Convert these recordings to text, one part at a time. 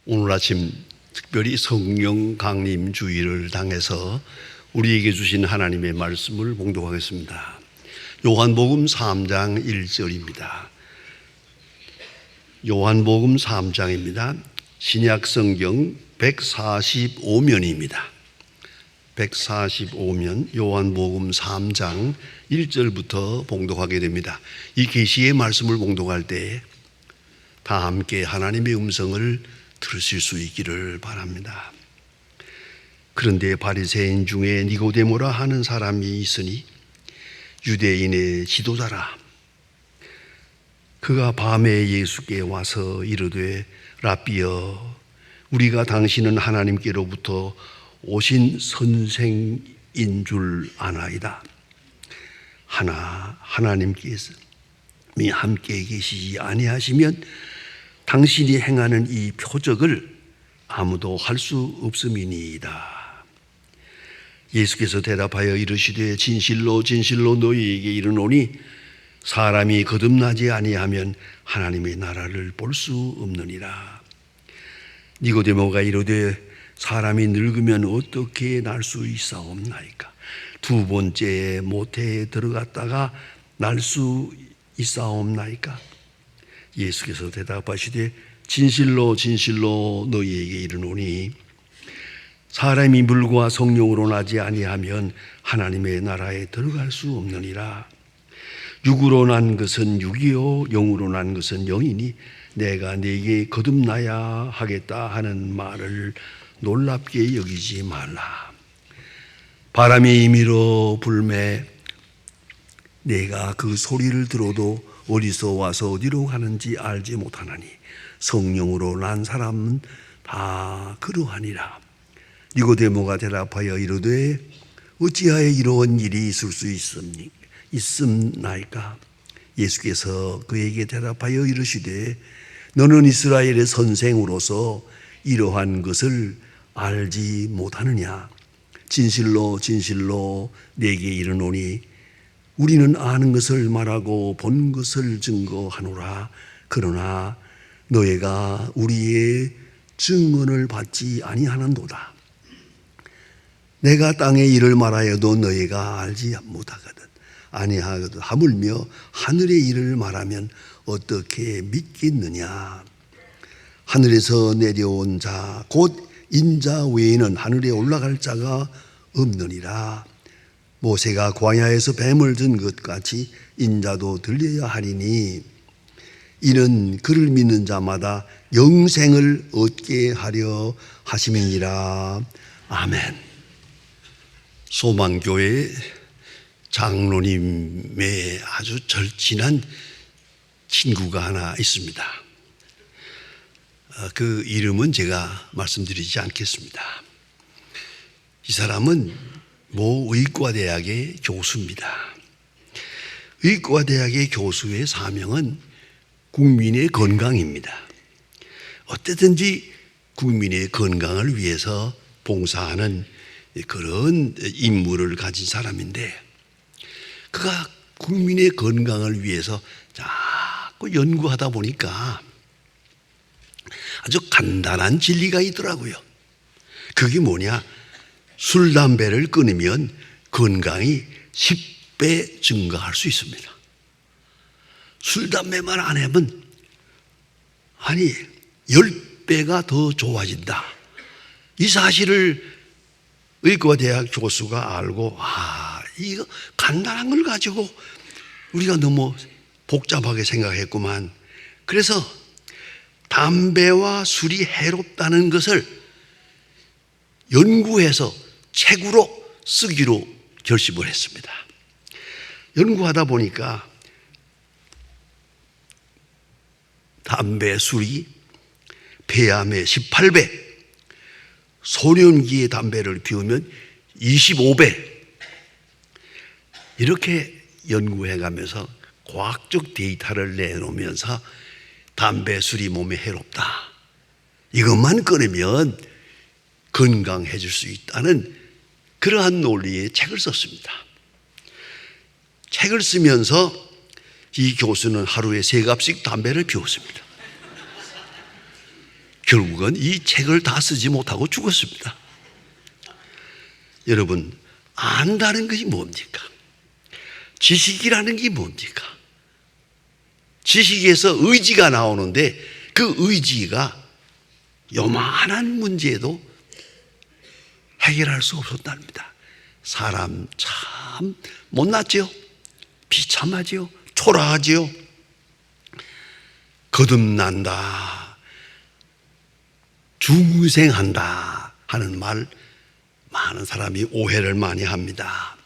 오늘 아침 특별히 성령 강림 주일을 당해서 우리에게 주신 하나님의 말씀을 봉독하겠습니다. 요한복음 3장 1절입니다. 요한복음 3장입니다. 신약성경 145면입니다. 145면 요한복음 3장 1절부터 봉독하게 됩니다. 이 계시의 말씀을 봉독할 때 다 함께 하나님의 음성을 들으실 수 있기를 바랍니다. 그런데 바리새인 중에 니고데모라 하는 사람이 있으니 유대인의 지도자라. 그가 밤에 예수께 와서 이르되 랍비여, 우리가 당신은 하나님께로부터 오신 선생인 줄 아나이다. 하나님께서 함께 계시지 아니하시면 당신이 행하는 이 표적을 아무도 할 수 없음이니이다. 예수께서 대답하여 이르시되 진실로 진실로 너희에게 이르노니 사람이 거듭나지 아니하면 하나님의 나라를 볼 수 없느니라. 니고데모가 이르되 사람이 늙으면 어떻게 날 수 있사옵나이까? 두 번째 모태에 들어갔다가 날 수 있사옵나이까? 예수께서 대답하시되 진실로 진실로 너희에게 이르노니 사람이 물과 성령으로 나지 아니하면 하나님의 나라에 들어갈 수 없느니라. 육으로 난 것은 육이요 영으로 난 것은 영이니 내가 네게 거듭나야 하겠다 하는 말을 놀랍게 여기지 말라. 바람이 임의로 불매 내가 그 소리를 들어도 어디서 와서 어디로 가는지 알지 못하나니 성령으로 난 사람은 다 그러하니라. 니고데모가 대답하여 이르되 어찌하여 이러한 일이 있을 수 있음나이까? 예수께서 그에게 대답하여 이르시되 너는 이스라엘의 선생으로서 이러한 것을 알지 못하느냐? 진실로 진실로 내게 이르노니 우리는 아는 것을 말하고 본 것을 증거하노라. 그러나 너희가 우리의 증언을 받지 아니하는도다. 내가 땅의 일을 말하여도 너희가 알지 못하거든. 아니하거든. 하물며 하늘의 일을 말하면 어떻게 믿겠느냐? 하늘에서 내려온 자 곧 인자 외에는 하늘에 올라갈 자가 없느니라. 모세가 광야에서 뱀을 든 것 같이 인자도 들려야 하리니 이는 그를 믿는 자마다 영생을 얻게 하려 하심이니라. 아멘. 소망교회 장로님의 아주 절친한 친구가 하나 있습니다. 그 이름은 제가 말씀드리지 않겠습니다. 이 사람은 모 의과대학의 교수입니다. 의과대학의 교수의 사명은 국민의 건강입니다. 어쨌든지 국민의 건강을 위해서 봉사하는 그런 임무를 가진 사람인데 그가 국민의 건강을 위해서 자꾸 연구하다 보니까 아주 간단한 진리가 있더라고요. 그게 뭐냐? 술, 담배를 끊으면 건강이 10배 증가할 수 있습니다. 술, 담배만 안 하면 10배가 더 좋아진다. 이 사실을 의과대학 교수가 알고 이거 간단한 걸 가지고 우리가 너무 복잡하게 생각했구만. 그래서 담배와 술이 해롭다는 것을 연구해서 책으로 쓰기로 결심을 했습니다. 연구하다 보니까 담배, 술이 폐암의 18배, 소년기의 담배를 피우면 25배 이렇게 연구해가면서 과학적 데이터를 내놓으면서 담배, 술이 몸에 해롭다. 이것만 끊으면 건강해질 수 있다는 그러한 논리의 책을 썼습니다. 책을 쓰면서 이 교수는 하루에 3갑씩 담배를 피웠습니다. 결국은 이 책을 다 쓰지 못하고 죽었습니다. 여러분, 안다는 것이 뭡니까? 지식이라는 게 뭡니까? 지식에서 의지가 나오는데 그 의지가 요만한 문제도 해결할 수 없었답니다. 사람 참 못났지요. 비참하지요. 초라하지요. 거듭난다, 중생한다 하는 말 많은 사람이 오해를 많이 합니다.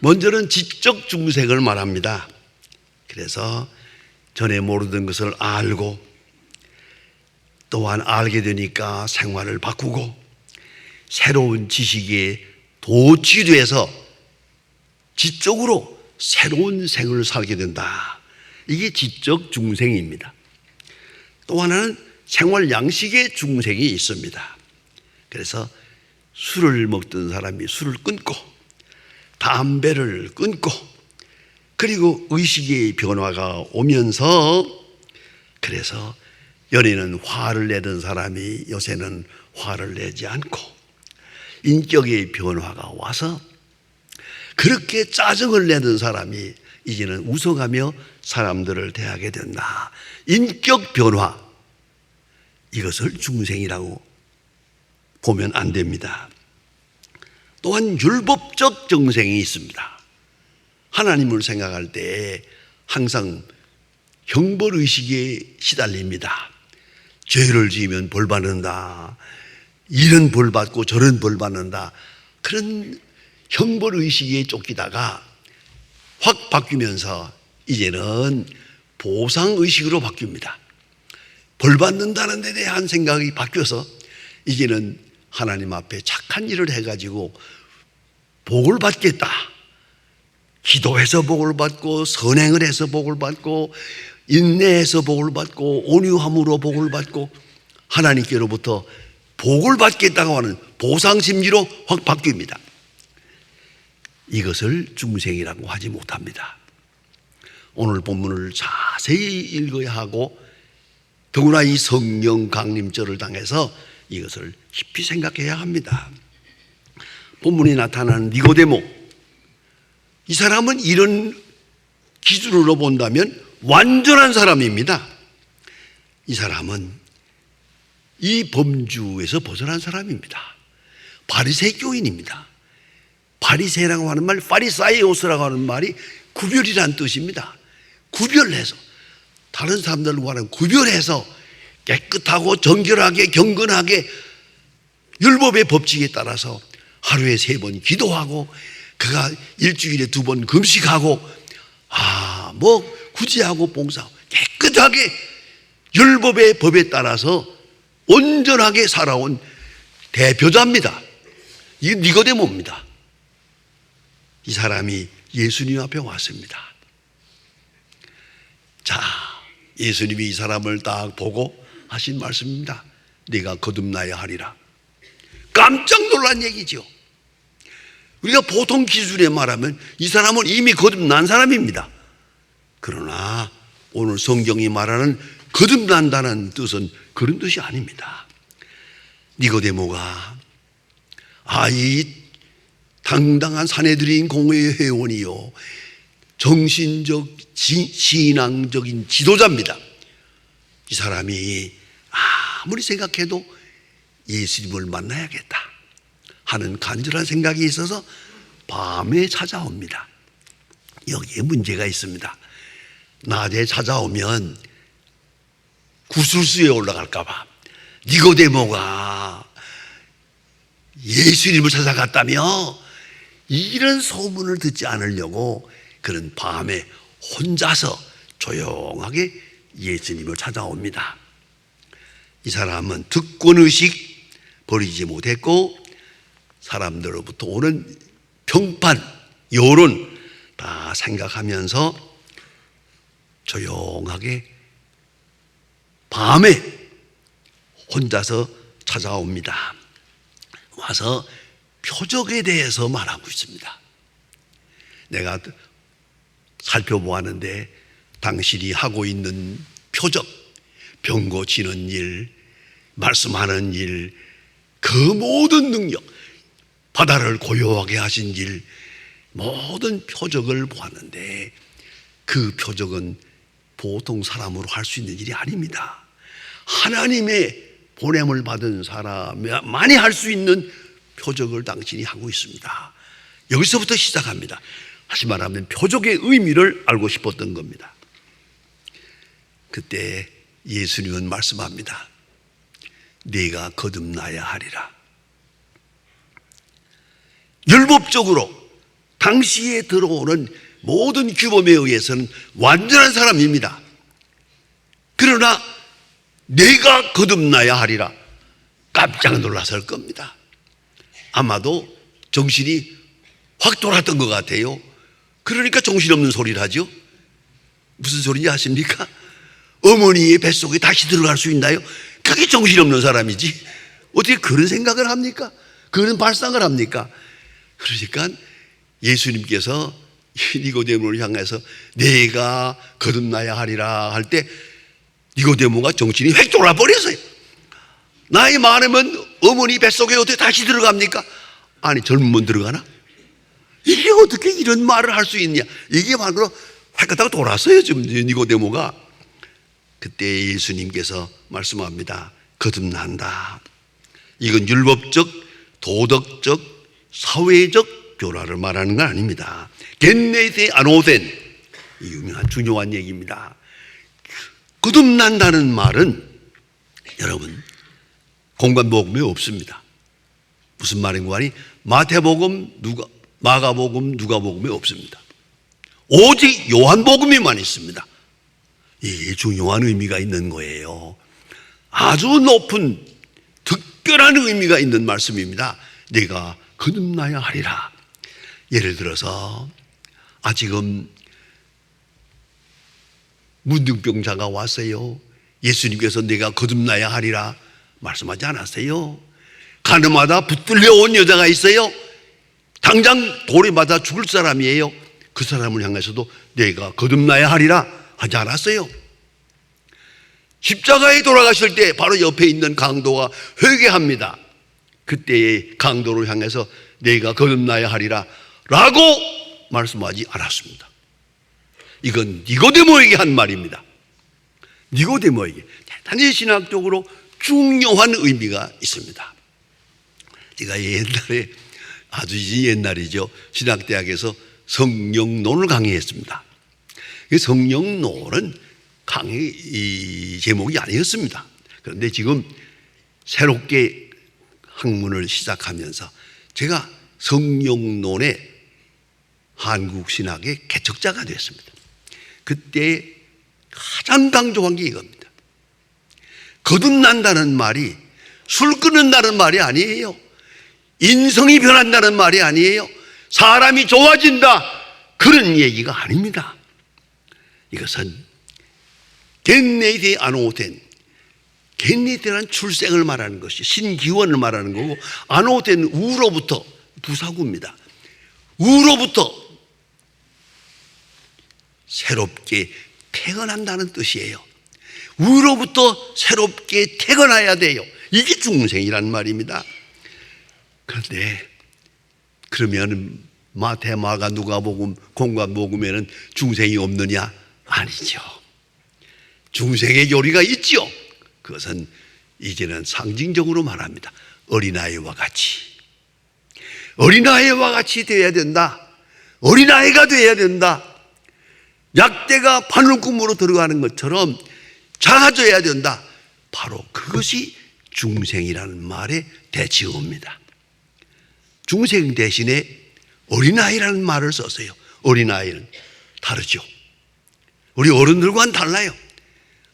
먼저는 지적 중생을 말합니다. 그래서 전에 모르던 것을 알고 또한 알게 되니까 생활을 바꾸고 새로운 지식에 도취돼서 지적으로 새로운 생을 살게 된다. 이게 지적 중생입니다. 또 하나는 생활 양식의 중생이 있습니다. 그래서 술을 먹던 사람이 술을 끊고 담배를 끊고 그리고 의식의 변화가 오면서 그래서 연애는 화를 내던 사람이 요새는 화를 내지 않고 인격의 변화가 와서 그렇게 짜증을 내던 사람이 이제는 웃어가며 사람들을 대하게 된다. 인격 변화, 이것을 중생이라고 보면 안 됩니다. 또한 율법적 정생이 있습니다. 하나님을 생각할 때 항상 형벌의식에 시달립니다. 죄를 지으면 벌 받는다, 이런 벌 받고 저런 벌 받는다, 그런 형벌의식에 쫓기다가 확 바뀌면서 이제는 보상의식으로 바뀝니다. 벌 받는다는 데 대한 생각이 바뀌어서 이제는 하나님 앞에 착한 일을 해가지고 복을 받겠다, 기도해서 복을 받고 선행을 해서 복을 받고 인내해서 복을 받고 온유함으로 복을 받고 하나님께로부터 복을 받겠다고 하는 보상심리로 확 바뀝니다. 이것을 중생이라고 하지 못합니다. 오늘 본문을 자세히 읽어야 하고 더구나 이 성령 강림절을 당해서 이것을 깊이 생각해야 합니다. 본문에 나타나는 니고데모, 이 사람은 이런 기준으로 본다면 완전한 사람입니다. 이 사람은 이 범주에서 벗어난 사람입니다. 바리새 교인입니다. 바리새라고 하는 말, 파리사이오스라고 하는 말이 구별이라는 뜻입니다. 구별해서, 다른 사람들과 하는 구별해서 깨끗하고 정결하게 경건하게 율법의 법칙에 따라서 하루에 3번 기도하고 그가 일주일에 2번 금식하고 구제하고 봉사하고 깨끗하게 율법의 법에 따라서 온전하게 살아온 대표자입니다. 이 니고데모입니다. 이 사람이 예수님 앞에 왔습니다. 자, 예수님이 이 사람을 딱 보고 하신 말씀입니다. 네가 거듭나야 하리라. 깜짝 놀란 얘기죠. 우리가 보통 기준에 말하면 이 사람은 이미 거듭난 사람입니다. 그러나 오늘 성경이 말하는 거듭난다는 뜻은 그런 뜻이 아닙니다. 니고데모가 이 당당한 사내들인 공회의 회원이요, 정신적 신앙적인 지도자입니다. 이 사람이 아무리 생각해도 예수님을 만나야겠다 하는 간절한 생각이 있어서 밤에 찾아옵니다. 여기에 문제가 있습니다. 낮에 찾아오면 구슬수에 올라갈까 봐 니고데모가 예수님을 찾아갔다며 이런 소문을 듣지 않으려고 그런 밤에 혼자서 조용하게 예수님을 찾아옵니다. 이 사람은 득권의식 버리지 못했고 사람들로부터 오는 평판, 여론 다 생각하면서 조용하게 밤에 혼자서 찾아옵니다. 와서 표적에 대해서 말하고 있습니다. 내가 살펴보았는데 당신이 하고 있는 표적, 병 고치는 일, 말씀하는 일, 그 모든 능력, 바다를 고요하게 하신 일, 모든 표적을 보았는데 그 표적은 보통 사람으로 할 수 있는 일이 아닙니다. 하나님의 보냄을 받은 사람만이 할 수 있는 표적을 당신이 하고 있습니다. 여기서부터 시작합니다. 다시 말하면 표적의 의미를 알고 싶었던 겁니다. 그때 예수님은 말씀합니다. 네가 거듭나야 하리라. 율법적으로 당시에 들어오는 모든 규범에 의해서는 완전한 사람입니다. 그러나 내가 거듭나야 하리라. 깜짝 놀랐을 겁니다. 아마도 정신이 확 돌았던 것 같아요. 그러니까 정신없는 소리를 하죠. 무슨 소리인지 아십니까? 어머니의 뱃속에 다시 들어갈 수 있나요? 그게 정신없는 사람이지. 어떻게 그런 생각을 합니까? 그런 발상을 합니까? 그러니까 예수님께서 니고데모를 향해서 내가 거듭나야 하리라 할 때 니고데모가 정신이 획 돌아버렸어요. 나이 많으면 어머니 뱃속에 어떻게 다시 들어갑니까? 아니 젊으면 들어가나? 이게 어떻게 이런 말을 할 수 있냐? 이게 바로 획하다가 돌았어요. 지금 니고데모가. 그때 예수님께서 말씀합니다. 거듭난다. 이건 율법적, 도덕적, 사회적 변화를 말하는 건 아닙니다. 겐네세 아노센, 유명한 중요한 얘기입니다. 거듭난다는 말은 여러분 공관복음에 없습니다. 무슨 말인가 하니 마태복음, 마가복음, 누가복음에 없습니다. 오직 요한복음에만 있습니다. 이 중요한 의미가 있는 거예요. 아주 높은 특별한 의미가 있는 말씀입니다. 내가 거듭나야 하리라. 예를 들어서 지금 문둥병자가 왔어요. 예수님께서 내가 거듭나야 하리라 말씀하지 않았어요? 가늠하다 붙들려 온 여자가 있어요. 당장 돌에 맞아 죽을 사람이에요. 그 사람을 향해서도 내가 거듭나야 하리라 하지 않았어요? 십자가에 돌아가실 때 바로 옆에 있는 강도가 회개합니다. 그때의 강도를 향해서 내가 거듭나야 하리라 라고 말씀하지 않았습니다. 이건 니고데모에게 한 말입니다. 니고데모에게 대단히 신학적으로 중요한 의미가 있습니다. 제가 옛날에 아주 옛날이죠. 신학대학에서 성령론을 강의했습니다. 성령론은 강의 제목이 아니었습니다. 그런데 지금 새롭게 학문을 시작하면서 제가 성령론의 한국 신학의 개척자가 됐습니다. 그때 가장 강조한 게 이겁니다. 거듭난다는 말이 술 끊는다는 말이 아니에요. 인성이 변한다는 말이 아니에요. 사람이 좋아진다 그런 얘기가 아닙니다. 이것은 겐네이데 아노텐, 겐네이데란 출생을 말하는 것이 신기원을 말하는 거고, 아노텐 우로부터 부사구입니다. 우로부터 새롭게 태어난다는 뜻이에요. 우로부터 새롭게 태어나야 돼요. 이게 중생이란 말입니다. 그런데 그러면 마태, 마가, 누가복음, 공관복음에는 중생이 없느냐? 아니죠. 중생의 교리가 있죠. 그것은 이제는 상징적으로 말합니다. 어린아이와 같이. 어린아이와 같이 되어야 된다. 어린아이가 되어야 된다. 약대가 바늘구멍으로 들어가는 것처럼 작아져야 된다. 바로 그것이 중생이라는 말의 대치어입니다. 중생 대신에 어린아이라는 말을 썼어요. 어린아이는 다르죠. 우리 어른들과는 달라요.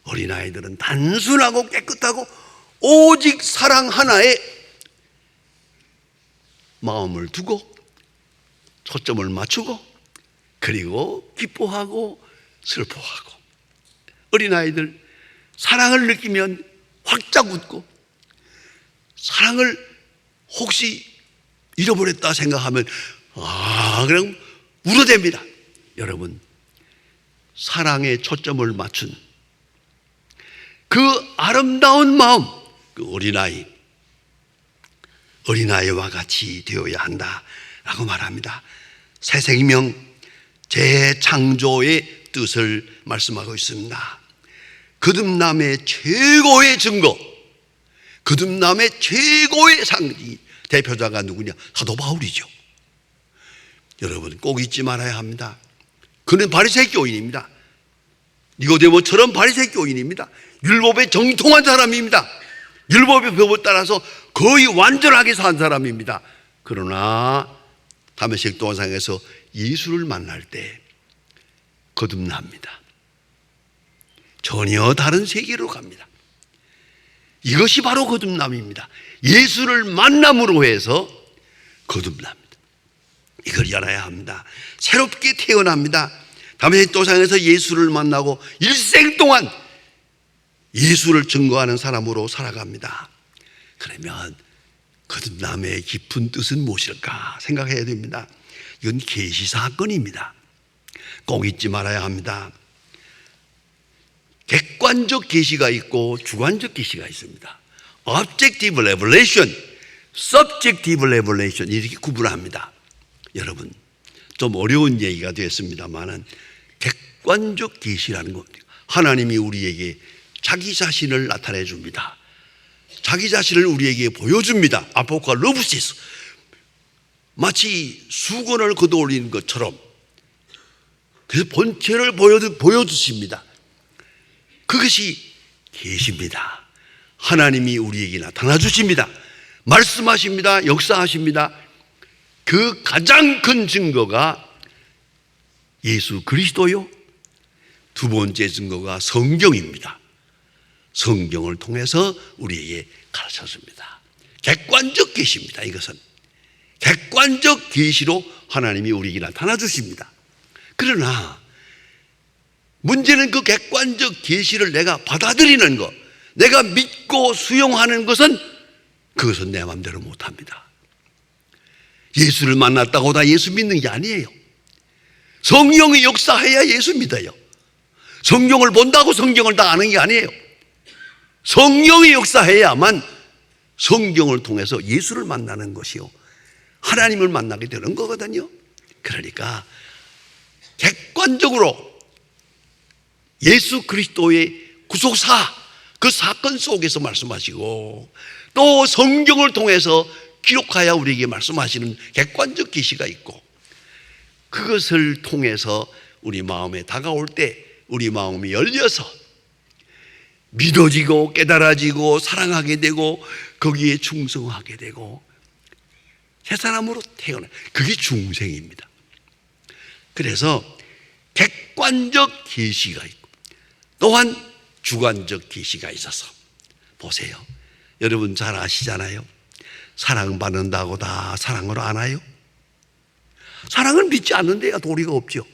어린아이들은 단순하고 깨끗하고 오직 사랑 하나에 마음을 두고 초점을 맞추고 그리고 기뻐하고 슬퍼하고, 어린아이들 사랑을 느끼면 활짝 웃고, 사랑을 혹시 잃어버렸다 생각하면 그냥 울어댑니다. 여러분, 사랑에 초점을 맞춘 그 아름다운 마음, 그 어린아이와 같이 되어야 한다라고 말합니다. 새 생명, 재창조의 뜻을 말씀하고 있습니다. 거듭남의 최고의 증거, 거듭남의 최고의 상징, 대표자가 누구냐? 사도 바울이죠. 여러분 꼭 잊지 말아야 합니다. 그는 바리새인 교인입니다. 니고데모처럼 바리새인 교인입니다. 율법에 정통한 사람입니다. 율법의 법을 따라서 거의 완전하게 산 사람입니다. 그러나 다메섹 도상에서 예수를 만날 때 거듭납니다. 전혀 다른 세계로 갑니다. 이것이 바로 거듭남입니다. 예수를 만남으로 해서 거듭납니다. 이걸 알아야 합니다. 새롭게 태어납니다. 다메섹 도상에서 예수를 만나고 일생 동안 예수를 증거하는 사람으로 살아갑니다. 그러면 거듭남의 깊은 뜻은 무엇일까 생각해야 됩니다. 이건 계시 사건입니다. 꼭 잊지 말아야 합니다. 객관적 계시가 있고 주관적 계시가 있습니다. Objective revelation, Subjective revelation 이렇게 구분합니다. 여러분 좀 어려운 얘기가 되었습니다만은 객관적 계시라는 겁니다. 하나님이 우리에게 자기 자신을 나타내 줍니다. 자기 자신을 우리에게 보여줍니다. 아포칼립시스, 마치 수건을 걷어올리는 것처럼 그래서 본체를 보여주십니다. 그것이 계시입니다. 하나님이 우리에게 나타나 주십니다. 말씀하십니다. 역사하십니다. 그 가장 큰 증거가 예수 그리스도요. 두 번째 증거가 성경입니다. 성경을 통해서 우리에게 가르쳐줍니다. 객관적 계시입니다. 이것은 객관적 계시로 하나님이 우리에게 나타나 주십니다. 그러나 문제는 그 객관적 계시를 내가 받아들이는 것, 내가 믿고 수용하는 것은 그것은 내 마음대로 못합니다. 예수를 만났다고 다 예수 믿는 게 아니에요. 성령이 역사해야 예수 믿어요. 성경을 본다고 성경을 다 아는 게 아니에요. 성령이 역사해야만 성경을 통해서 예수를 만나는 것이요, 하나님을 만나게 되는 거거든요. 그러니까 객관적으로 예수 그리스도의 구속사, 그 사건 속에서 말씀하시고 또 성경을 통해서 기록하여 우리에게 말씀하시는 객관적 계시가 있고, 그것을 통해서 우리 마음에 다가올 때 우리 마음이 열려서 믿어지고 깨달아지고 사랑하게 되고 거기에 충성하게 되고 새 사람으로 태어나, 그게 중생입니다. 그래서 객관적 계시가 있고 또한 주관적 계시가 있어서, 보세요. 여러분 잘 아시잖아요. 사랑받는다고 다 사랑으로 안아요? 사랑을 믿지 않는 데가 도리가 없죠.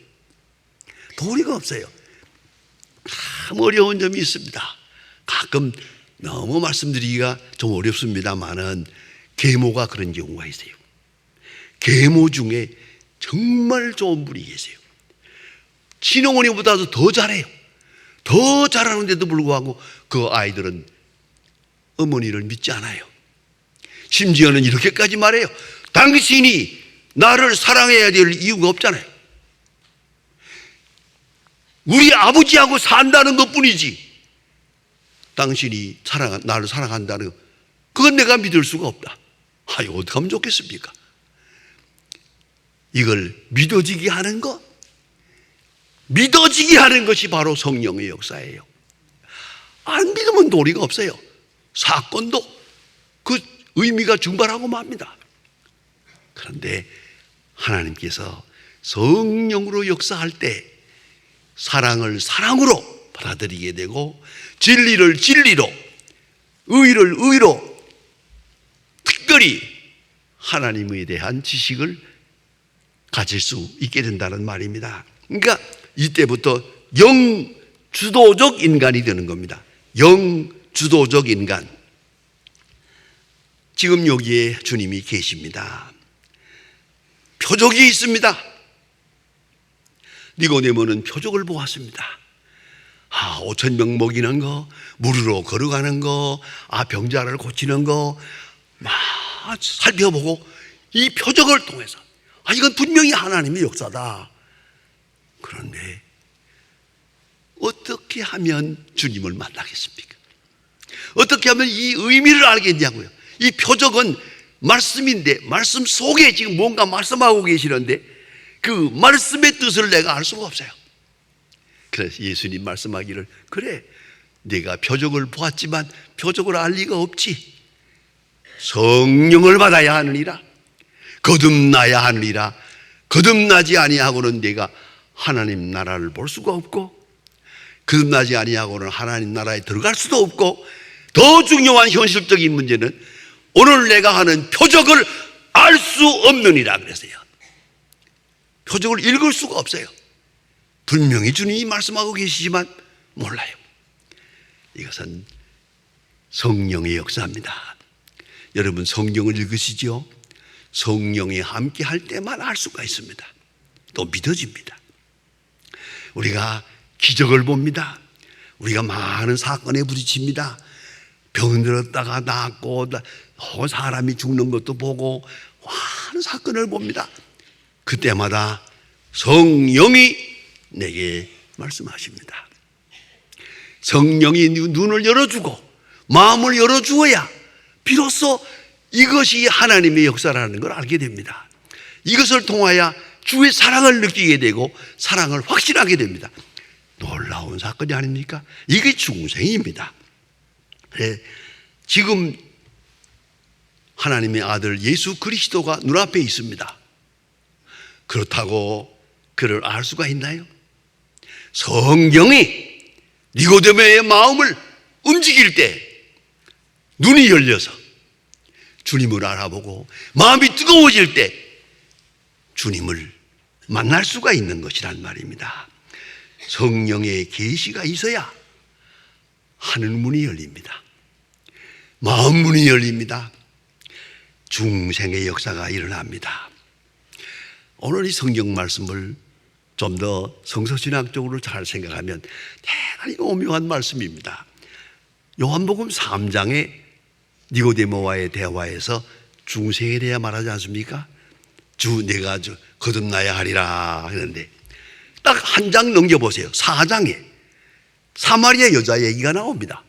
도리가 없어요. 참 어려운 점이 있습니다. 가끔 너무 말씀드리기가 좀 어렵습니다만은 계모가 그런 경우가 있어요. 계모 중에 정말 좋은 분이 계세요. 친어머니보다도 더 잘해요. 더 잘하는데도 불구하고 그 아이들은 어머니를 믿지 않아요. 심지어는 이렇게까지 말해요. 당신이 나를 사랑해야 될 이유가 없잖아요. 우리 아버지하고 산다는 것뿐이지 당신이 나를 사랑한다는 것, 그건 내가 믿을 수가 없다. 아유, 어떻게 하면 좋겠습니까? 이걸 믿어지게 하는 것, 믿어지게 하는 것이 바로 성령의 역사예요. 안 믿으면 도리가 없어요. 사건도 그 의미가 증발하고 맙니다. 그런데 하나님께서 성령으로 역사할 때 사랑을 사랑으로 받아들이게 되고 진리를 진리로, 의를 의로, 특별히 하나님에 대한 지식을 가질 수 있게 된다는 말입니다. 그러니까 이때부터 영주도적 인간이 되는 겁니다. 영주도적 인간. 지금 여기에 주님이 계십니다. 표적이 있습니다. 니고데모는 표적을 보았습니다. 5천 명 먹이는 거, 무리로 걸어가는 거, 병자를 고치는 거 막 살펴보고 이 표적을 통해서 이건 분명히 하나님의 역사다. 그런데 어떻게 하면 주님을 만나겠습니까? 어떻게 하면 이 의미를 알겠냐고요. 이 표적은 말씀인데 말씀 속에 지금 뭔가 말씀하고 계시는데 그 말씀의 뜻을 내가 알 수가 없어요. 그래서 예수님 말씀하기를, 그래, 내가 표적을 보았지만 표적을 알 리가 없지. 성령을 받아야 하느니라. 거듭나야 하느니라. 거듭나지 아니하고는 내가 하나님 나라를 볼 수가 없고, 거듭나지 아니하고는 하나님 나라에 들어갈 수도 없고, 더 중요한 현실적인 문제는 오늘 내가 하는 표적을 알 수 없느니라 그랬어요. 표적을 읽을 수가 없어요. 분명히 주님이 말씀하고 계시지만 몰라요. 이것은 성령의 역사입니다. 여러분 성경을 읽으시죠? 성령이 함께 할 때만 알 수가 있습니다. 또 믿어집니다. 우리가 기적을 봅니다. 우리가 많은 사건에 부딪힙니다. 병들었다가 낫고 사람이 죽는 것도 보고 많은 사건을 봅니다. 그때마다 성령이 내게 말씀하십니다. 성령이 눈을 열어주고 마음을 열어주어야 비로소 이것이 하나님의 역사라는 걸 알게 됩니다. 이것을 통하여 주의 사랑을 느끼게 되고 사랑을 확신하게 됩니다. 놀라운 사건이 아닙니까? 이게 중생입니다. 네, 지금 하나님의 아들 예수 그리스도가 눈앞에 있습니다. 그렇다고 그를 알 수가 있나요? 성경이 니고데모의 마음을 움직일 때 눈이 열려서 주님을 알아보고 마음이 뜨거워질 때 주님을 만날 수가 있는 것이란 말입니다. 성령의 계시가 있어야 하늘 문이 열립니다. 마음 문이 열립니다. 중생의 역사가 일어납니다. 오늘 이 성경 말씀을 좀 더 성서신학적으로 잘 생각하면 대단히 오묘한 말씀입니다. 요한복음 3장에 니고데모와의 대화에서 중생에 대해 말하지 않습니까? 내가 거듭나야 하리라 하는데 딱 한 장 넘겨보세요. 4장에 사마리아 여자 얘기가 나옵니다.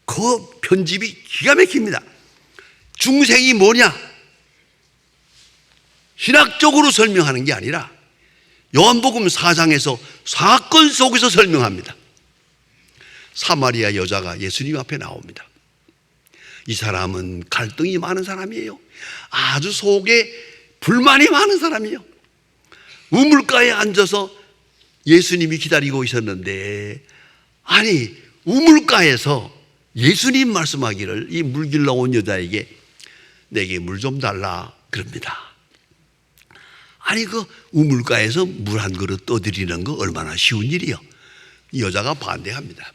그 편집이 기가 막힙니다. 중생이 뭐냐? 신학적으로 설명하는 게 아니라 요한복음 4장에서 사건 속에서 설명합니다. 사마리아 여자가 예수님 앞에 나옵니다. 이 사람은 갈등이 많은 사람이에요. 아주 속에 불만이 많은 사람이에요. 우물가에 앉아서 예수님이 기다리고 있었는데, 아니 우물가에서 예수님 말씀하기를 이 물 길러 온 여자에게 내게 물 좀 달라 그럽니다. 아니 그 우물가에서 물 한 그릇 떠드리는 거 얼마나 쉬운 일이요. 이 여자가 반대합니다.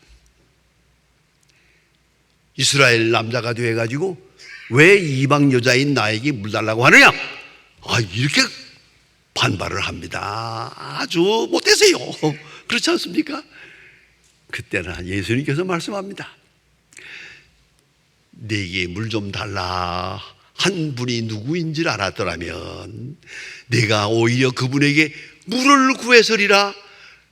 이스라엘 남자가 돼가지고 왜 이방 여자인 나에게 물 달라고 하느냐? 이렇게 반발을 합니다. 아주 못되세요. 그렇지 않습니까? 그때는 예수님께서 말씀합니다. 내게 물 좀 달라 한 분이 누구인지를 알았더라면 내가 오히려 그분에게 물을 구해서리라.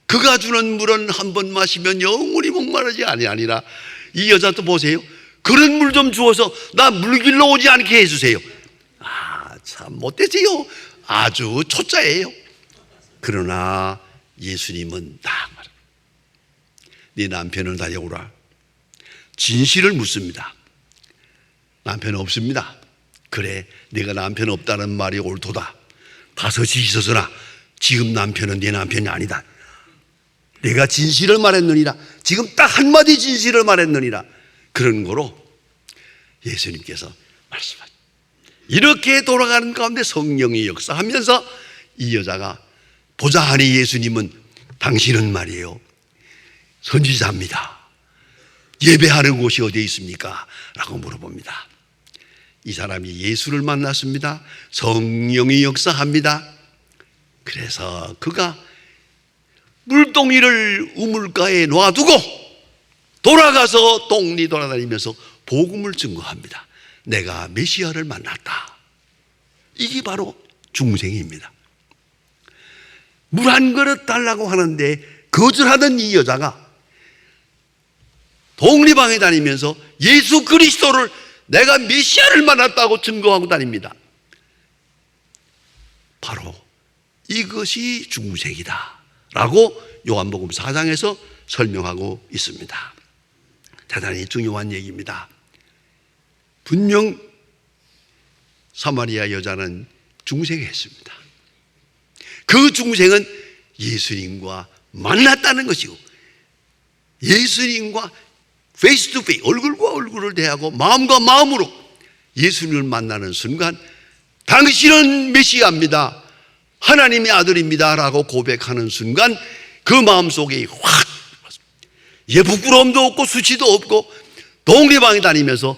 그가 주는 물은 한 번 마시면 영원히 목마르지 아니하니라. 이 여자도 보세요. 그런 물 좀 주어서 나 물 길러 오지 않게 해주세요. 참 못되세요. 아주 초짜예요. 그러나 예수님은 딱 말합니다. 네 남편을 다녀오라. 진실을 묻습니다. 남편 없습니다. 그래, 내가 남편 없다는 말이 옳도다. 다섯이 있어서나 지금 남편은 네 남편이 아니다. 내가 진실을 말했느니라. 지금 딱 한마디 진실을 말했느니라. 그런 거로 예수님께서 말씀하십니다. 이렇게 돌아가는 가운데 성령이 역사하면서 이 여자가 보자 하니 예수님은 당신은 말이에요 선지자입니다. 예배하는 곳이 어디에 있습니까? 라고 물어봅니다. 이 사람이 예수를 만났습니다. 성령이 역사합니다. 그래서 그가 물동이를 우물가에 놔두고 돌아가서 똥리 돌아다니면서 복음을 증거합니다. 내가 메시아를 만났다. 이게 바로 중생입니다. 물 한 그릇 달라고 하는데 거절하던 이 여자가 독리방에 다니면서 예수 그리스도를 내가 메시아를 만났다고 증거하고 다닙니다. 바로 이것이 중생이다 라고 요한복음 4장에서 설명하고 있습니다. 대단히 중요한 얘기입니다. 분명 사마리아 여자는 중생했습니다. 그 중생은 예수님과 만났다는 것이고, 예수님과 페이스 투 페이스, 얼굴과 얼굴을 대하고 마음과 마음으로 예수님을 만나는 순간 당신은 메시아입니다, 하나님의 아들입니다 라고 고백하는 순간 그 마음속에 확, 부끄러움도 없고 수치도 없고 동네방에 다니면서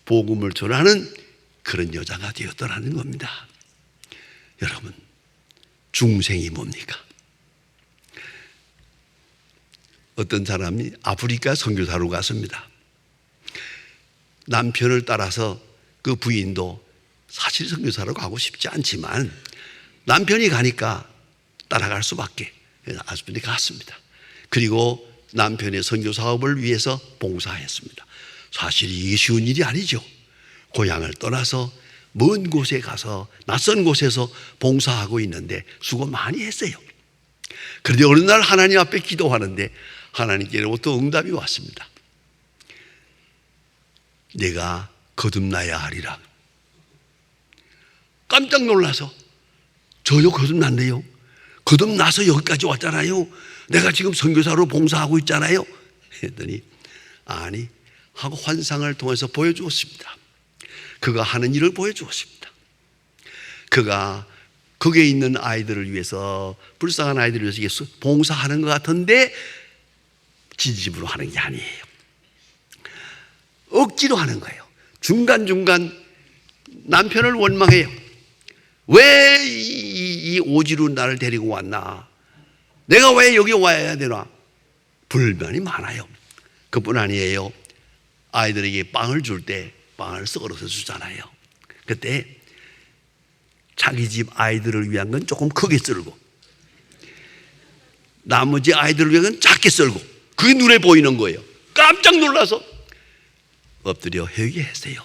복음을 전하는 그런 여자가 되었더라는 겁니다. 여러분, 중생이 뭡니까? 어떤 사람이 아프리카 선교사로 갔습니다. 남편을 따라서 그 부인도 사실 선교사로 가고 싶지 않지만 남편이 가니까 따라갈 수밖에. 아스분이 갔습니다. 그리고 남편의 선교 사업을 위해서 봉사했습니다. 사실 이게 쉬운 일이 아니죠. 고향을 떠나서 먼 곳에 가서 낯선 곳에서 봉사하고 있는데 수고 많이 했어요. 그런데 어느 날 하나님 앞에 기도하는데 하나님께로부터 응답이 왔습니다. 내가 거듭나야 하리라. 깜짝 놀라서 저요 거듭났네요. 거듭나서 여기까지 왔잖아요. 내가 지금 선교사로 봉사하고 있잖아요. 했더니 아니 하고 환상을 통해서 보여주었습니다. 그가 하는 일을 보여주었습니다. 그가 거기에 있는 아이들을 위해서, 불쌍한 아이들을 위해서 봉사하는 것 같은데 진심으로 하는 게 아니에요. 억지로 하는 거예요. 중간중간 남편을 원망해요. 왜 이 오지로 나를 데리고 왔나? 내가 왜 여기 와야 되나? 불만이 많아요. 그뿐 아니에요. 아이들에게 빵을 줄 때 빵을 썰어서 주잖아요. 그때 자기 집 아이들을 위한 건 조금 크게 썰고 나머지 아이들을 위한 건 작게 썰고, 그게 눈에 보이는 거예요. 깜짝 놀라서 엎드려 회개했어요.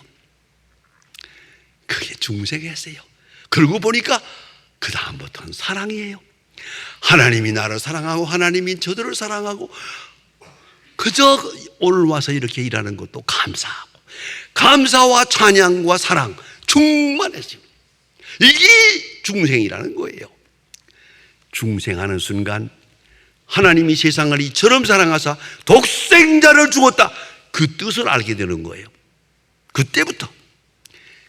그게 중생했어요. 그러고 보니까 그 다음부터는 사랑이에요. 하나님이 나를 사랑하고 하나님이 저들을 사랑하고, 그저 오늘 와서 이렇게 일하는 것도 감사하고, 감사와 찬양과 사랑 충만했습니다. 이게 중생이라는 거예요. 중생하는 순간 하나님이 세상을 이처럼 사랑하사 독생자를 주었다, 그 뜻을 알게 되는 거예요. 그때부터.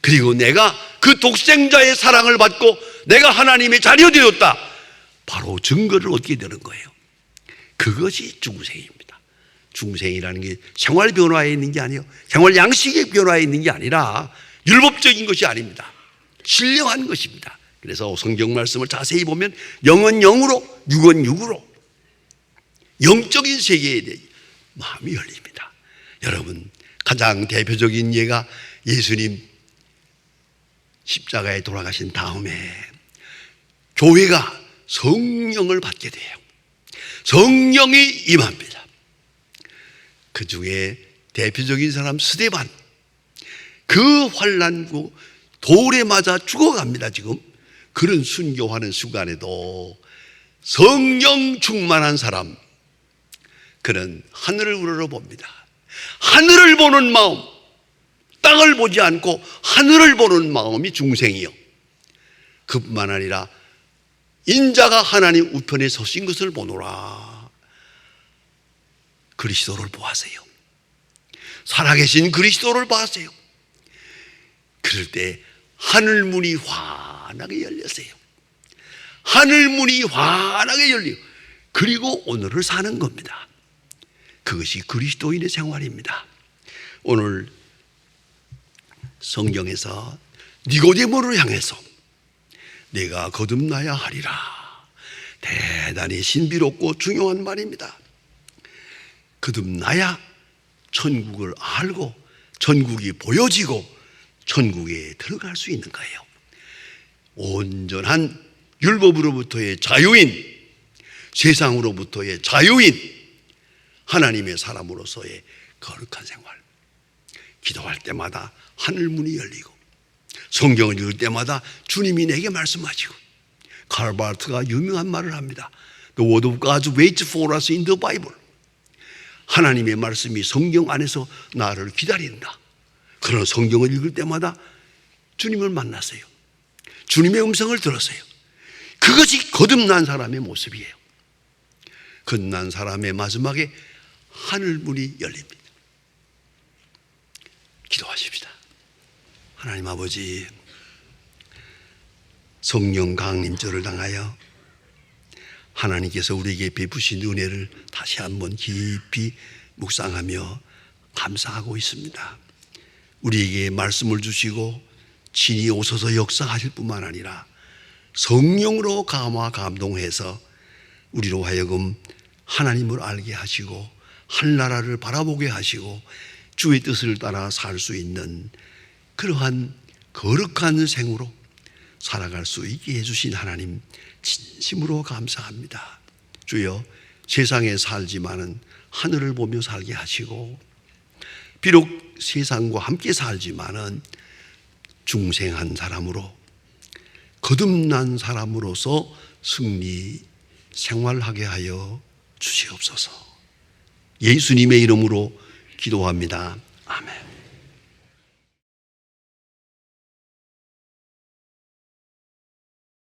그리고 내가 그 독생자의 사랑을 받고 내가 하나님의 자녀 되었다, 바로 증거를 얻게 되는 거예요. 그것이 중생입니다. 중생이라는 게 생활 변화에 있는 게 아니에요. 생활 양식의 변화에 있는 게 아니라 율법적인 것이 아닙니다. 신령한 것입니다. 그래서 성경 말씀을 자세히 보면 영은 영으로, 육은 육으로, 영적인 세계에 대해 마음이 열립니다. 여러분, 가장 대표적인 예가 예수님 십자가에 돌아가신 다음에 교회가 성령을 받게 돼요. 성령이 임합니다. 그 중에 대표적인 사람 스데반, 그 환난구 돌에 맞아 죽어갑니다. 지금 그런 순교하는 순간에도 성령 충만한 사람, 그는 하늘을 우러러봅니다. 하늘을 보는 마음, 땅을 보지 않고 하늘을 보는 마음이 중생이요. 그뿐만 아니라 인자가 하나님 우편에 서신 것을 보노라. 그리스도를 보았어요. 살아계신 그리스도를 보았어요. 그럴 때 하늘문이 환하게 열렸어요. 하늘문이 환하게 열리고, 그리고 오늘을 사는 겁니다. 그것이 그리스도인의 생활입니다. 오늘 성경에서 니고데모를 향해서 내가 거듭나야 하리라, 대단히 신비롭고 중요한 말입니다. 거듭나야 천국을 알고 천국이 보여지고 천국에 들어갈 수 있는 거예요. 온전한 율법으로부터의 자유인, 세상으로부터의 자유인, 하나님의 사람으로서의 거룩한 생활. 기도할 때마다 하늘문이 열리고 성경을 읽을 때마다 주님이 내게 말씀하시고, 칼 바르트가 유명한 말을 합니다. The word of God waits for us in the Bible. 하나님의 말씀이 성경 안에서 나를 기다린다. 그런 성경을 읽을 때마다 주님을 만났어요. 주님의 음성을 들었어요. 그것이 거듭난 사람의 모습이에요. 거듭난 사람의 마지막에 하늘문이 열립니다. 기도하십시다. 하나님 아버지, 성령 강림절을 당하여 하나님께서 우리에게 베푸신 은혜를 다시 한번 깊이 묵상하며 감사하고 있습니다. 우리에게 말씀을 주시고 친히 오셔서 역사하실 뿐만 아니라 성령으로 감화 감동해서 우리로 하여금 하나님을 알게 하시고 하늘나라를 바라보게 하시고 주의 뜻을 따라 살 수 있는 그러한 거룩한 생으로 살아갈 수 있게 해주신 하나님 진심으로 감사합니다. 주여, 세상에 살지만은 하늘을 보며 살게 하시고, 비록 세상과 함께 살지만은 중생한 사람으로, 거듭난 사람으로서 승리 생활하게 하여 주시옵소서. 예수님의 이름으로 기도합니다. 아멘.